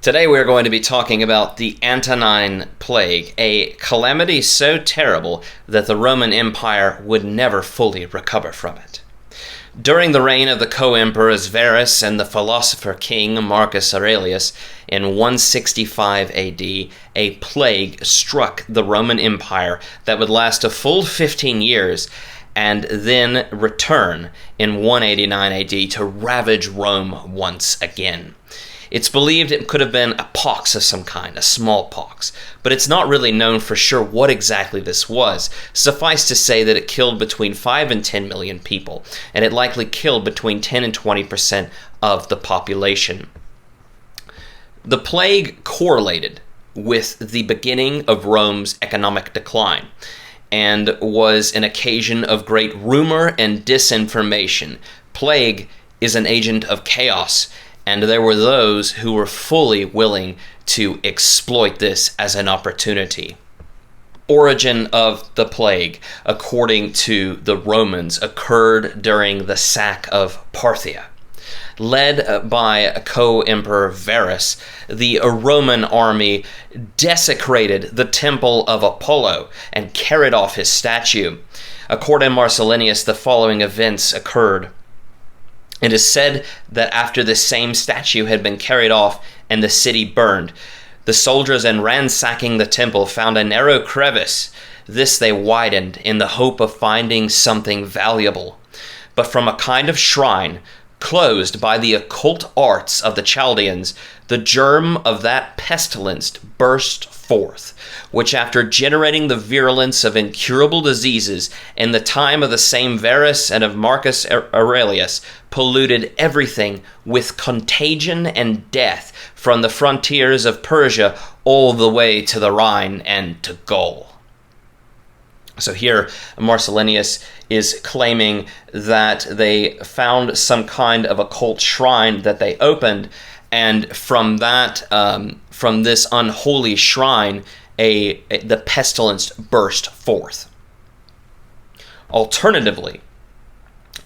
Today we're going to be talking about the Antonine Plague, a calamity so terrible that the Roman Empire would never fully recover from it. During the reign of the co-emperors Verus and the philosopher king Marcus Aurelius in 165 AD, a plague struck the Roman Empire that would last a full 15 years and then return in 189 AD to ravage Rome once again. It's believed it could have been a pox of some kind, a smallpox, but it's not really known for sure what exactly this was. Suffice to say that it killed between 5 and 10 million people, and it likely killed between 10 and 20% of the population. The plague correlated with the beginning of Rome's economic decline, and was an occasion of great rumor and disinformation. Plague is an agent of chaos, and there were those who were fully willing to exploit this as an opportunity. Origin of the plague, according to the Romans, occurred during the sack of Parthia. Led by co-emperor Verus, the Roman army desecrated the temple of Apollo and carried off his statue. According to Marcellinus, the following events occurred. It is said that after the same statue had been carried off and the city burned, the soldiers, in ransacking the temple, found a narrow crevice. This they widened in the hope of finding something valuable. But from a kind of shrine, closed by the occult arts of the Chaldeans, the germ of that pestilence burst forth, which after generating the virulence of incurable diseases in the time of the same Verus and of Marcus Aurelius, polluted everything with contagion and death from the frontiers of Persia all the way to the Rhine and to Gaul. So here, Marcellinus is claiming that they found some kind of occult shrine that they opened, and from that, from this unholy shrine, the pestilence burst forth. Alternatively,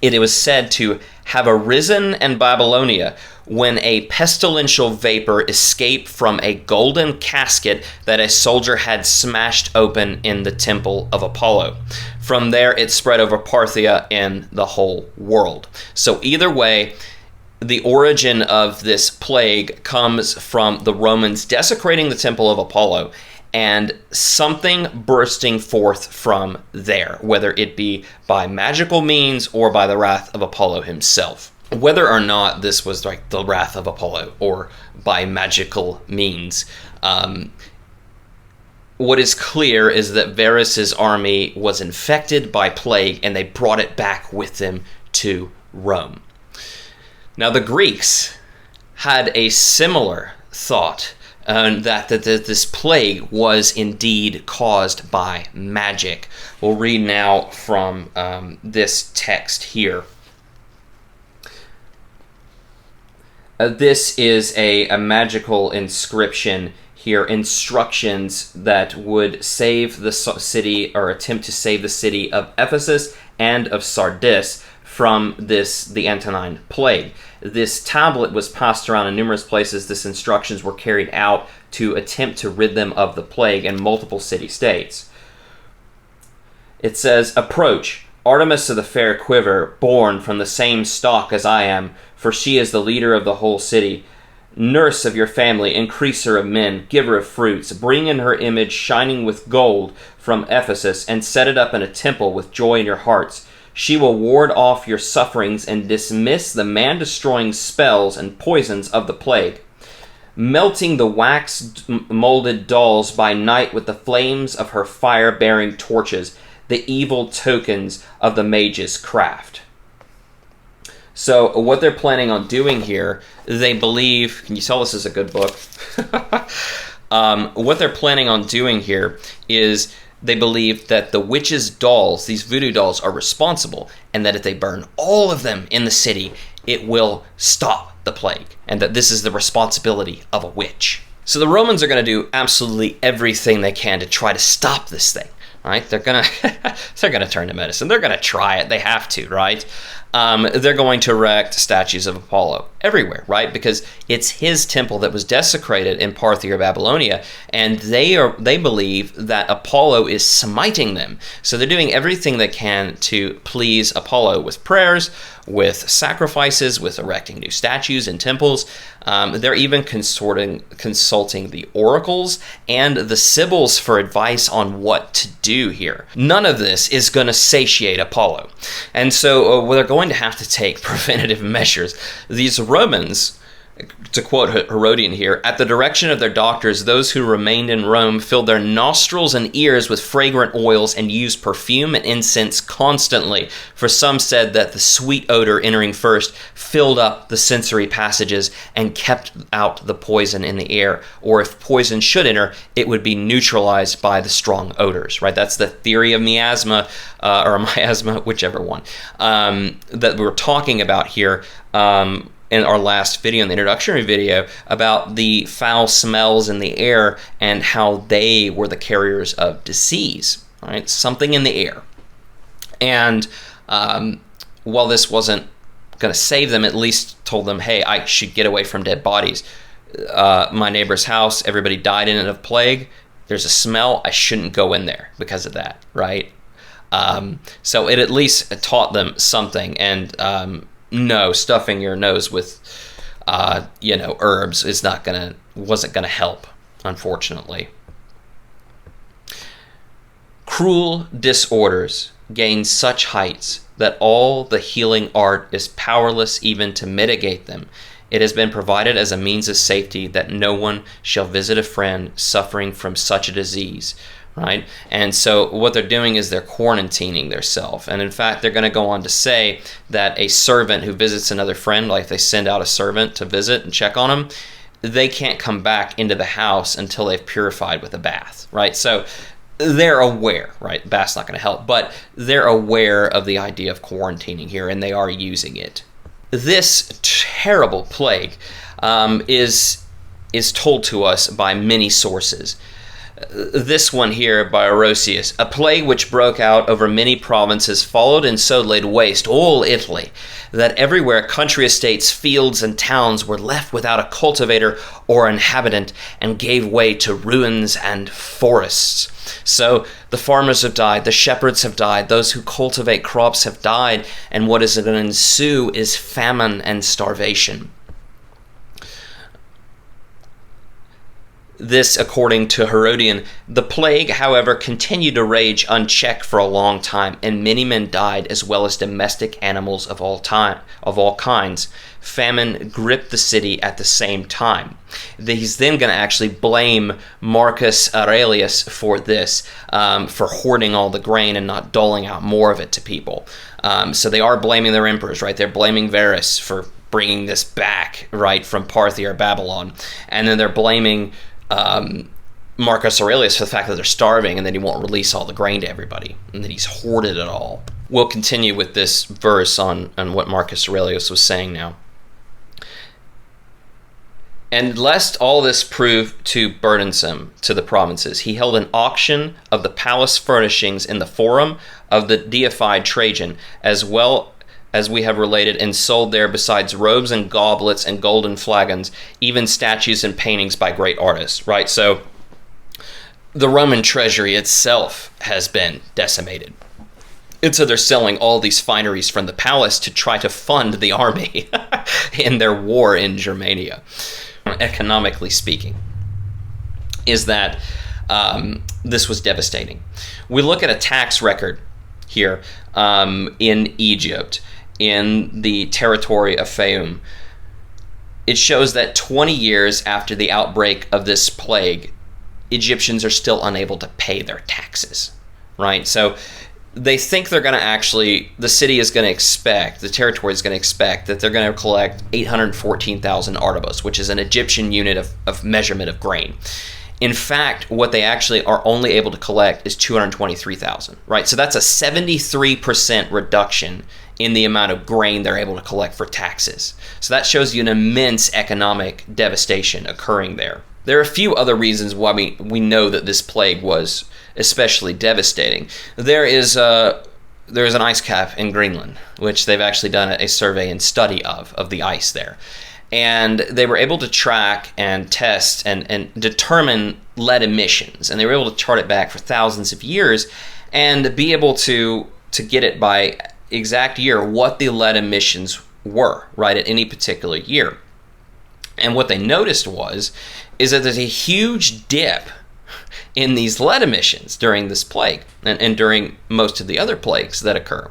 it was said to have arisen in Babylonia when a pestilential vapor escaped from a golden casket that a soldier had smashed open in the temple of Apollo. From there, it spread over Parthia and the whole world. So either way, the origin of this plague comes from the Romans desecrating the temple of Apollo and something bursting forth from there, whether it be by magical means or by the wrath of Apollo himself. Whether or not this was like the wrath of Apollo or by magical means, what is clear is that Verus's army was infected by plague and they brought it back with them to Rome. Now the Greeks had a similar thought, that this plague was indeed caused by magic. We'll read now from this text here. This is a magical inscription here, instructions that would save the city, or attempt to save the city of Ephesus and of Sardis from the Antonine Plague. This tablet was passed around in numerous places. These instructions were carried out to attempt to rid them of the plague in multiple city-states. It says, "Approach, Artemis of the fair quiver, born from the same stock as I am, for she is the leader of the whole city. Nurse of your family, increaser of men, giver of fruits, bring in her image shining with gold from Ephesus, and set it up in a temple with joy in your hearts. She will ward off your sufferings and dismiss the man-destroying spells and poisons of the plague, melting the wax-molded dolls by night with the flames of her fire-bearing torches, the evil tokens of the mage's craft." So what they're planning on doing here, they believe, can you tell this is a good book? What they're planning on doing here is they believe that the witches' dolls, these voodoo dolls, are responsible, and that if they burn all of them in the city, it will stop the plague, and that this is the responsibility of a witch. So the Romans are going to do absolutely everything they can to try to stop this thing, right? They're going to turn to medicine. They're going to try it. They have to, right? they're going to erect statues of Apollo everywhere, right? Because it's his temple that was desecrated in Parthia, Babylonia, and they believe that Apollo is smiting them. So they're doing everything they can to please Apollo with prayers, with sacrifices, with erecting new statues and temples. They're even consulting the oracles and the sibyls for advice on what to do here. None of this is going to satiate Apollo. And so they're going to have to take preventative measures. These Romans, to quote Herodian here, at the direction of their doctors, those who remained in Rome filled their nostrils and ears with fragrant oils and used perfume and incense constantly. For some said that the sweet odor entering first filled up the sensory passages and kept out the poison in the air. Or if poison should enter, it would be neutralized by the strong odors, right? That's the theory of miasma, or miasma, whichever one, that we're talking about here. In our last video, in the introductory video, about the foul smells in the air and how they were the carriers of disease, right? Something in the air. And while this wasn't going to save them, at least told them, hey, I should get away from dead bodies. My neighbor's house, everybody died in it of plague. There's a smell. I shouldn't go in there because of that, right? So it at least taught them something. And no, stuffing your nose with, herbs wasn't gonna help, unfortunately. Cruel disorders gain such heights that all the healing art is powerless even to mitigate them. It has been provided as a means of safety that no one shall visit a friend suffering from such a disease. Right? And so what they're doing is they're quarantining themselves. And in fact, they're going to go on to say that a servant who visits another friend, like they send out a servant to visit and check on them, they can't come back into the house until they've purified with a bath, right? So they're aware, right? Bath's not going to help, but they're aware of the idea of quarantining here, and they are using it. This terrible plague is told to us by many sources. This one here by Aurelius, a plague which broke out over many provinces, followed and so laid waste all Italy, that everywhere country estates, fields, and towns were left without a cultivator or inhabitant, and gave way to ruins and forests. So the farmers have died, the shepherds have died, those who cultivate crops have died, and what is going to ensue is famine and starvation. This, according to Herodian, the plague, however, continued to rage unchecked for a long time, and many men died, as well as domestic animals of all kinds. Famine gripped the city at the same time. He's then going to actually blame Marcus Aurelius for this, for hoarding all the grain and not doling out more of it to people. So they are blaming their emperors, right? They're blaming Varus for bringing this back, right, from Parthia or Babylon. And then they're blaming Marcus Aurelius for the fact that they're starving and that he won't release all the grain to everybody and that he's hoarded it all. We'll continue with this verse on what Marcus Aurelius was saying now. And lest all this prove too burdensome to the provinces, he held an auction of the palace furnishings in the forum of the deified Trajan, as well as we have related, and sold there, besides robes and goblets and golden flagons, even statues and paintings by great artists, right? So the Roman treasury itself has been decimated. And so they're selling all these fineries from the palace to try to fund the army in their war in Germania. Economically speaking, is that this was devastating. We look at a tax record here in Egypt, in the territory of Famine. It shows that 20 years after the outbreak of this plague, Egyptians are still unable to pay their taxes, right? So they think they're going to actually, the city is going to expect, the territory is going to expect that they're going to collect 814,000 artabos, which is an Egyptian unit of measurement of grain. In fact, what they actually are only able to collect is 223,000, right? So that's a 73% reduction in the amount of grain they're able to collect for taxes. So that shows you an immense economic devastation occurring there. There are a few other reasons why we know that this plague was especially devastating. There is there's an ice cap in Greenland, which they've actually done a survey and study of the ice there. And they were able to track and test and determine lead emissions. And they were able to chart it back for thousands of years and be able to get it by exact year what the lead emissions were, right, at any particular year. And what they noticed is that there's a huge dip in these lead emissions during this plague and during most of the other plagues that occur.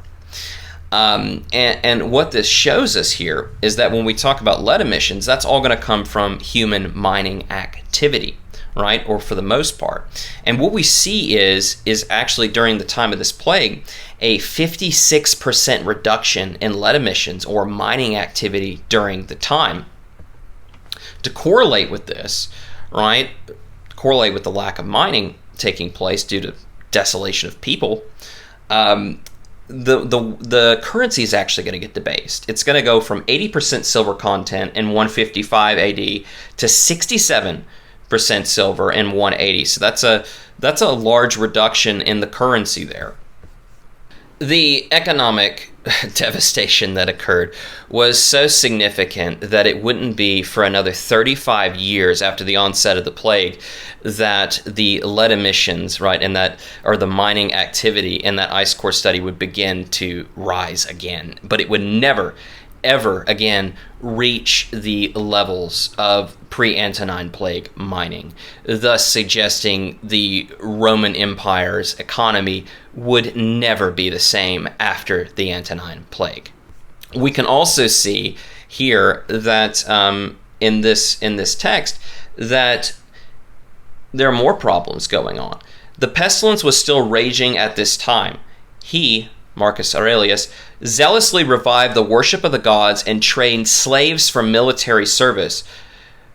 And what this shows us here is that when we talk about lead emissions, that's all going to come from human mining activity, right? Or for the most part. And what we see is actually during the time of this plague, a 56% reduction in lead emissions or mining activity during the time. To correlate with this, right? Correlate with the lack of mining taking place due to desolation of people, the currency is actually going to get debased. It's going to go from 80% silver content in 155 AD to 67% silver in 180. So that's a large reduction in the currency there. The economic devastation that occurred was so significant that it wouldn't be for another 35 years after the onset of the plague that the lead emissions, right, and that, or the mining activity in that ice core study would begin to rise again. But it would never, ever again reach the levels of pre-Antonine Plague mining, thus suggesting the Roman Empire's economy would never be the same after the Antonine Plague. We can also see here that in this text that there are more problems going on. The pestilence was still raging at this time. He, Marcus Aurelius, zealously revived the worship of the gods and trained slaves for military service,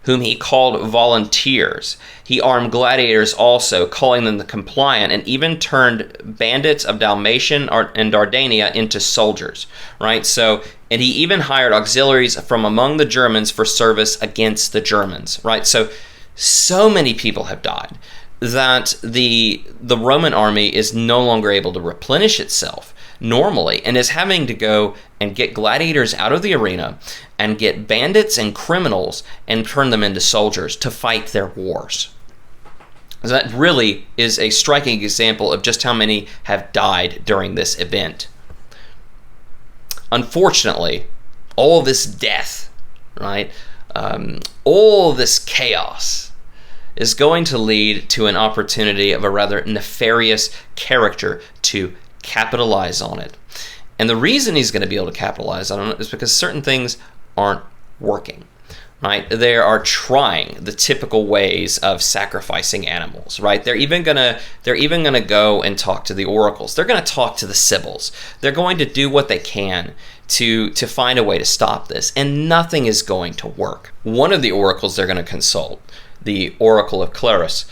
whom he called volunteers. He armed gladiators also, calling them the compliant, and even turned bandits of Dalmatian and Dardania into soldiers, right? So, and he even hired auxiliaries from among the Germans for service against the Germans, right? So many people have died that the Roman army is no longer able to replenish itself normally and is having to go and get gladiators out of the arena and get bandits and criminals and turn them into soldiers to fight their wars. That really is a striking example of just how many have died during this event. Unfortunately, all this death, right, all this chaos is going to lead to an opportunity of a rather nefarious character to capitalize on it. And the reason he's going to be able to capitalize on it is because certain things aren't working, right? They are trying the typical ways of sacrificing animals, right? They're even gonna go and talk to the oracles. They're going to talk to the sibyls. They're going to do what they can to find a way to stop this, and nothing is going to work. One of the oracles they're going to consult, the Oracle of Clarus,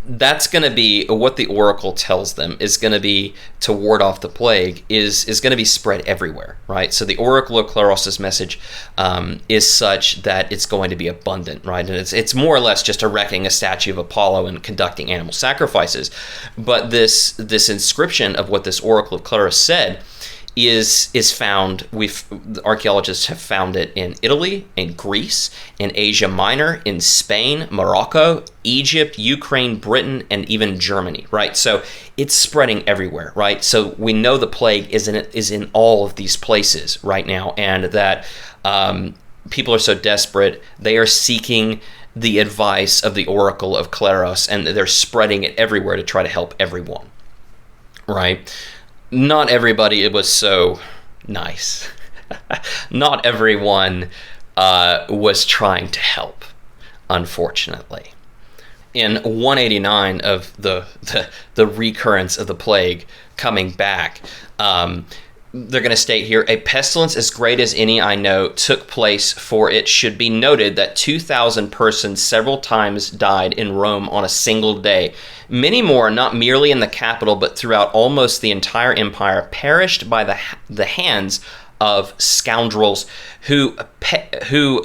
that's going to be what the oracle tells them is going to be to ward off the plague is going to be spread everywhere, right? So the Oracle of Clarus' message is such that it's going to be abundant, right? And it's more or less just erecting a statue of Apollo and conducting animal sacrifices. But this inscription of what this Oracle of Clarus said is found, archaeologists have found it in Italy, in Greece, in Asia Minor, in Spain, Morocco, Egypt, Ukraine, Britain, and even Germany, right? So it's spreading everywhere, right? So we know the plague is in all of these places right now, and that people are so desperate, they are seeking the advice of the Oracle of Claros, and they're spreading it everywhere to try to help everyone, right? Not everybody was so nice. Not everyone was trying to help, unfortunately. In 189 of the recurrence of the plague coming back, they're going to state here, a pestilence as great as any I know took place, for it should be noted that 2,000 persons several times died in Rome on a single day. Many more, not merely in the capital, but throughout almost the entire empire, perished by the hands of scoundrels who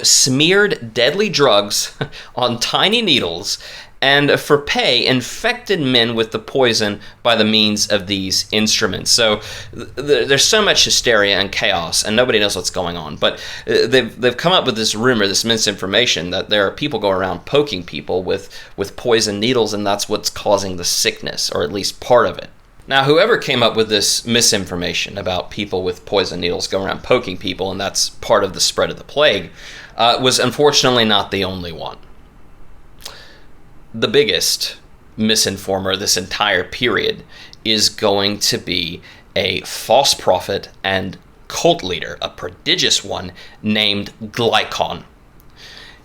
smeared deadly drugs on tiny needles and for pay infected men with the poison by the means of these instruments. So there's so much hysteria and chaos, and nobody knows what's going on. But they've come up with this rumor, this misinformation, that there are people going around poking people with poison needles, and that's what's causing the sickness, or at least part of it. Now, whoever came up with this misinformation about people with poison needles going around poking people, and that's part of the spread of the plague, was unfortunately not the only one. The biggest misinformer this entire period is going to be a false prophet and cult leader, a prodigious one named Glycon,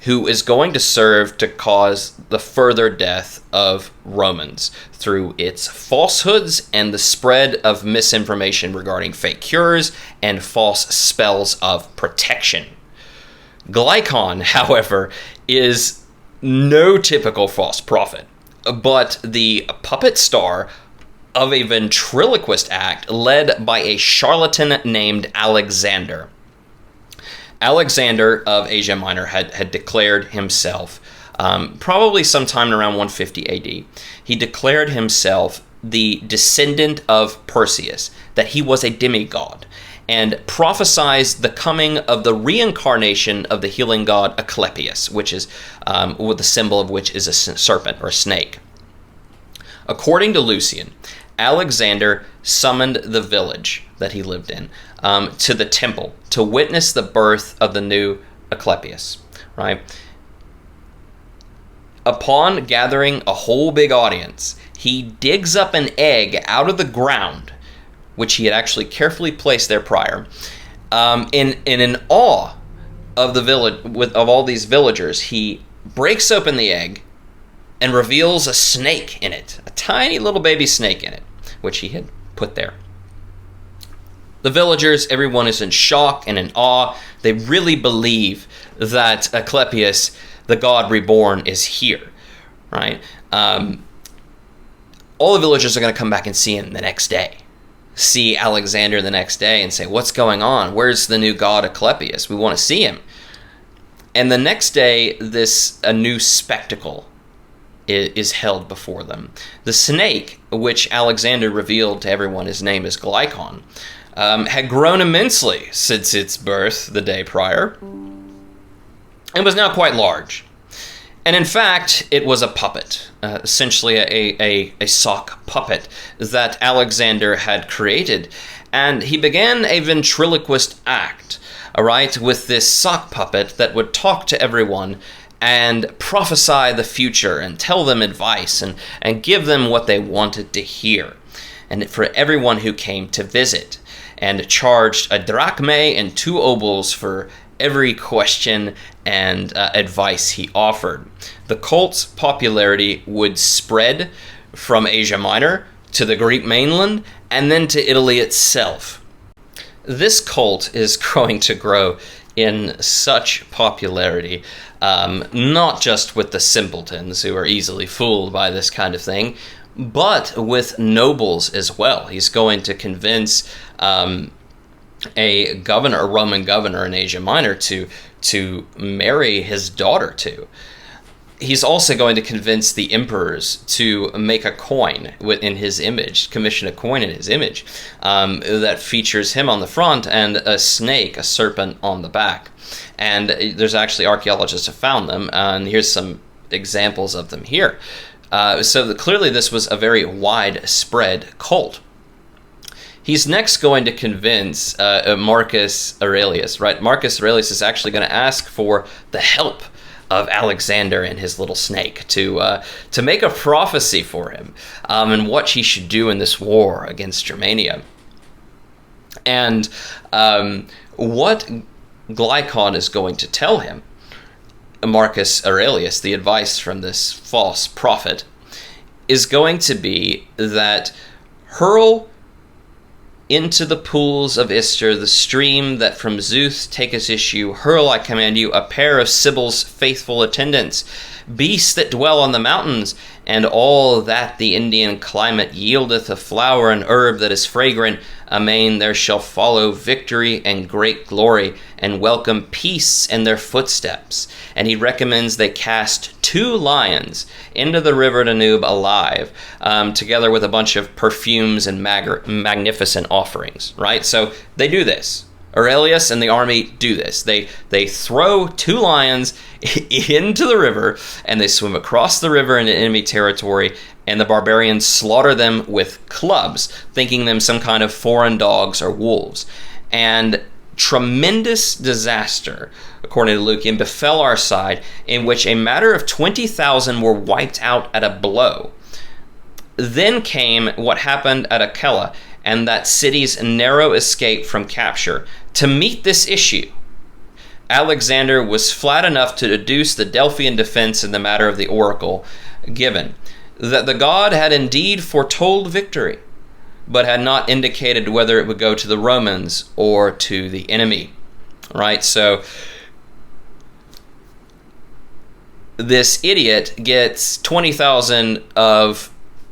who is going to serve to cause the further death of Romans through its falsehoods and the spread of misinformation regarding fake cures and false spells of protection. Glycon, however, is no typical false prophet, but the puppet star of a ventriloquist act led by a charlatan named Alexander. Alexander of Asia Minor had declared himself, probably sometime around 150 AD, he declared himself the descendant of Perseus, that he was a demigod, and prophesied the coming of the reincarnation of the healing god Asclepius, which is with the symbol of which is a serpent or a snake. According to Lucian, Alexander summoned the village that he lived in to the temple to witness the birth of the new Asclepius, right? Upon gathering a whole big audience, he digs up an egg out of the ground, which he had actually carefully placed there prior, in awe of the village, of all these villagers. He breaks open the egg and reveals a snake in it, a tiny little baby snake in it, which he had put there. The villagers, everyone is in shock and in awe. They really believe that Asclepius, the god reborn, is here, right? All the villagers are going to come back and see him the next day. See Alexander the next day and say, what's going on? Where's the new god Asclepius? We want to see him. And the next day, a new spectacle is held before them. The snake, which Alexander revealed to everyone his name is Glycon, had grown immensely since its birth the day prior, and was now quite large. And in fact, it was a puppet, essentially a sock puppet that Alexander had created. And he began a ventriloquist act, all right, with this sock puppet that would talk to everyone and prophesy the future and tell them advice and give them what they wanted to hear. And for everyone who came to visit, and charged a drachme and 2 obols for every question and advice he offered. The cult's popularity would spread from Asia Minor to the Greek mainland and then to Italy itself. This cult is going to grow in such popularity, not just with the simpletons who are easily fooled by this kind of thing, but with nobles as well. He's going to convince a Roman governor in Asia Minor to marry his daughter to. He's also going to convince the emperors to make a coin in his image, commission a coin in his image that features him on the front and a snake, a serpent, on the back. And there's actually archaeologists have found them, and here's some examples of them here. So clearly this was a very widespread cult. He's next going to convince Marcus Aurelius, right? Marcus Aurelius is actually going to ask for the help of Alexander and his little snake to make a prophecy for him and what he should do in this war against Germania. And what Glycon is going to tell him, Marcus Aurelius, the advice from this false prophet, is going to be that hurl into the pools of Ister the stream that from Zeus taketh issue, hurl, I command you, a pair of Sibyl's faithful attendants, beasts that dwell on the mountains, and all that the Indian climate yieldeth of flower and herb that is fragrant, Amain there shall follow victory and great glory, and welcome peace in their footsteps. And he recommends they cast 2 lions into the river Danube alive, together with a bunch of perfumes and magnificent offerings, right? So they do this. Aurelius and the army do this. They throw 2 lions into the river, and they swim across the river into enemy territory, and the barbarians slaughter them with clubs, thinking them some kind of foreign dogs or wolves. And tremendous disaster, according to Lucian, befell our side, in which a matter of 20,000 were wiped out at a blow. Then came what happened at Aquila, and that city's narrow escape from capture. To meet this issue, Alexander was flat enough to deduce the Delphian defense in the matter of the oracle given, that the god had indeed foretold victory, but had not indicated whether it would go to the Romans or to the enemy, right? So this idiot gets 20,000 of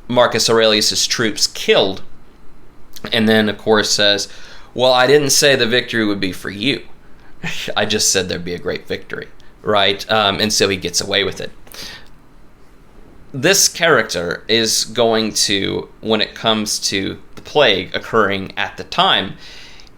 Marcus Aurelius's troops killed, and then, of course, says, well, I didn't say the victory would be for you. I just said there'd be a great victory, right? And so he gets away with it. This character is going to, when it comes to the plague occurring at the time,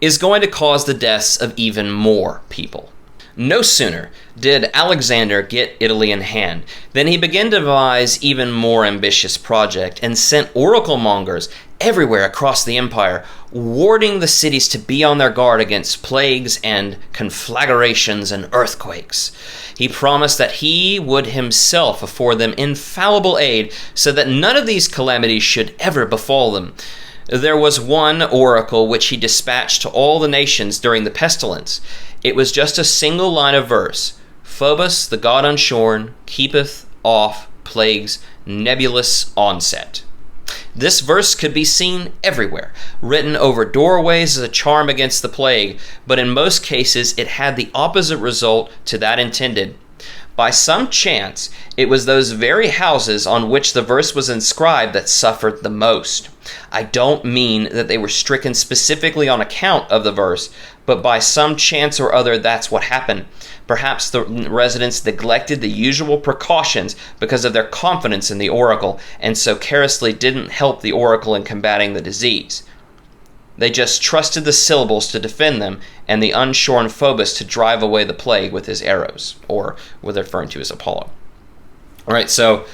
is going to cause the deaths of even more people. No sooner did Alexander get Italy in hand than he began to devise even more ambitious project and sent oracle mongers everywhere across the empire, warning the cities to be on their guard against plagues and conflagrations and earthquakes. He promised that he would himself afford them infallible aid so that none of these calamities should ever befall them. There was one oracle which he dispatched to all the nations during the pestilence. It was just a single line of verse. Phobos, the god unshorn, keepeth off plague's nebulous onset. This verse could be seen everywhere, written over doorways as a charm against the plague, but in most cases it had the opposite result to that intended. By some chance, it was those very houses on which the verse was inscribed that suffered the most. I don't mean that they were stricken specifically on account of the verse, but by some chance or other that's what happened. Perhaps the residents neglected the usual precautions because of their confidence in the oracle, and so carelessly didn't help the oracle in combating the disease. They just trusted the syllables to defend them, and the unshorn Phobos to drive away the plague with his arrows, or what they're referring to as Apollo. All right, so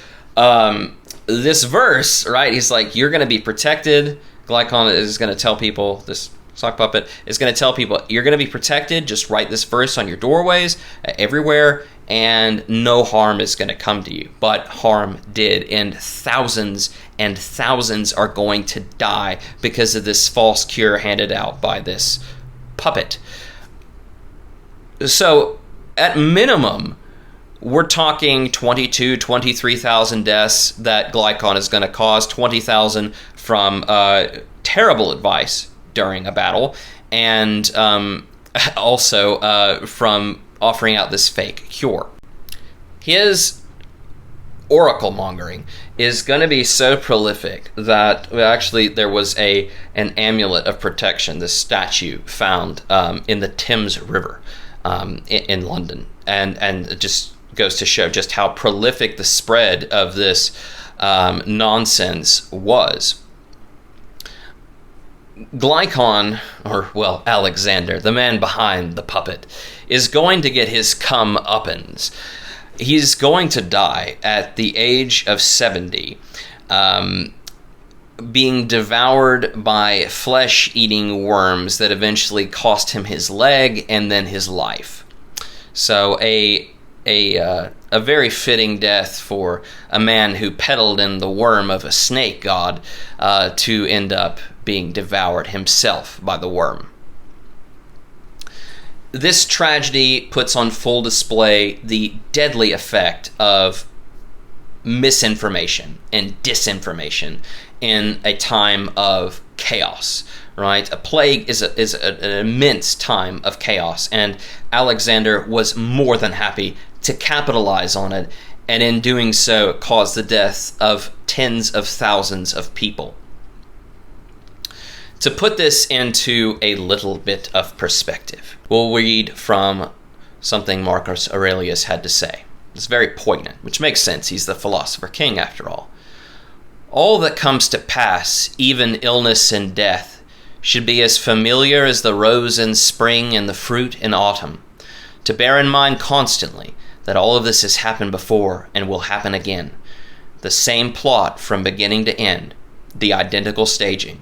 this verse, right, he's like, you're going to be protected. Glycon is going to tell people, this sock puppet is going to tell people, you're going to be protected. Just write this verse on your doorways, everywhere, and no harm is going to come to you. But harm did, and thousands are going to die because of this false cure handed out by this puppet. So, at minimum, we're talking 23,000 deaths that Glycon is going to cause, 20,000 from terrible advice during a battle, and also from offering out this fake cure. His oracle mongering is going to be so prolific that actually there was an amulet of protection, this statue found in the Thames River in London, and it just goes to show just how prolific the spread of this nonsense was. Glycon, Alexander, the man behind the puppet, is going to get his comeuppance. He's going to die at the age of 70, being devoured by flesh-eating worms that eventually cost him his leg and then his life. So a very fitting death for a man who peddled in the worm of a snake god to end up being devoured himself by the worm. This tragedy puts on full display the deadly effect of misinformation and disinformation in a time of chaos, right? A plague is an immense time of chaos, and Alexander was more than happy to capitalize on it, and in doing so cause the death of tens of thousands of people. To put this into a little bit of perspective, we'll read from something Marcus Aurelius had to say. It's very poignant, which makes sense. He's the philosopher king, after all. All that comes to pass, even illness and death, should be as familiar as the rose in spring and the fruit in autumn. To bear in mind constantly that all of this has happened before and will happen again. The same plot from beginning to end, the identical staging.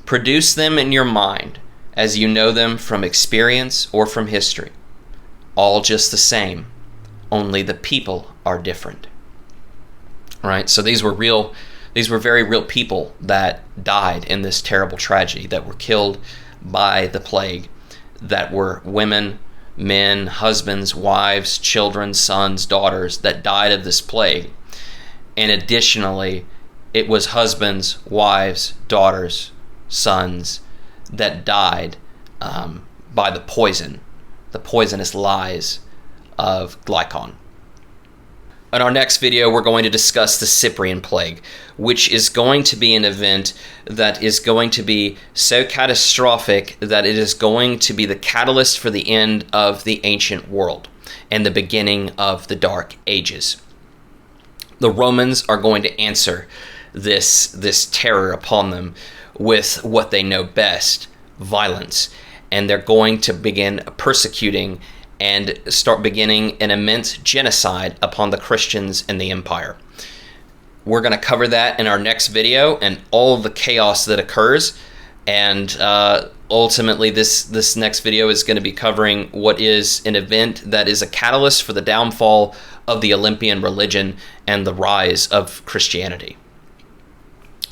Produce them in your mind as you know them from experience or from history. All just the same, only the people are different. All right, so these were very real people that died in this terrible tragedy, that were killed by the plague, that were women, men, husbands, wives, children, sons, daughters that died of this plague. And additionally, it was husbands, wives, daughters, sons that died by the poisonous lies of Glycon. In our next video, we're going to discuss the Cyprian plague, which is going to be an event that is going to be so catastrophic that it is going to be the catalyst for the end of the ancient world and the beginning of the Dark Ages. The Romans are going to answer this terror upon them with what they know best, violence, and they're going to begin persecuting and start beginning an immense genocide upon the Christians in the empire. We're going to cover that in our next video and all of the chaos that occurs, and ultimately this next video is going to be covering what is an event that is a catalyst for the downfall of the Olympian religion and the rise of Christianity.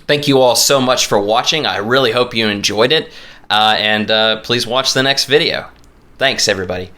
Thank you all so much for watching. I really hope you enjoyed it, and please watch the next video. Thanks, everybody.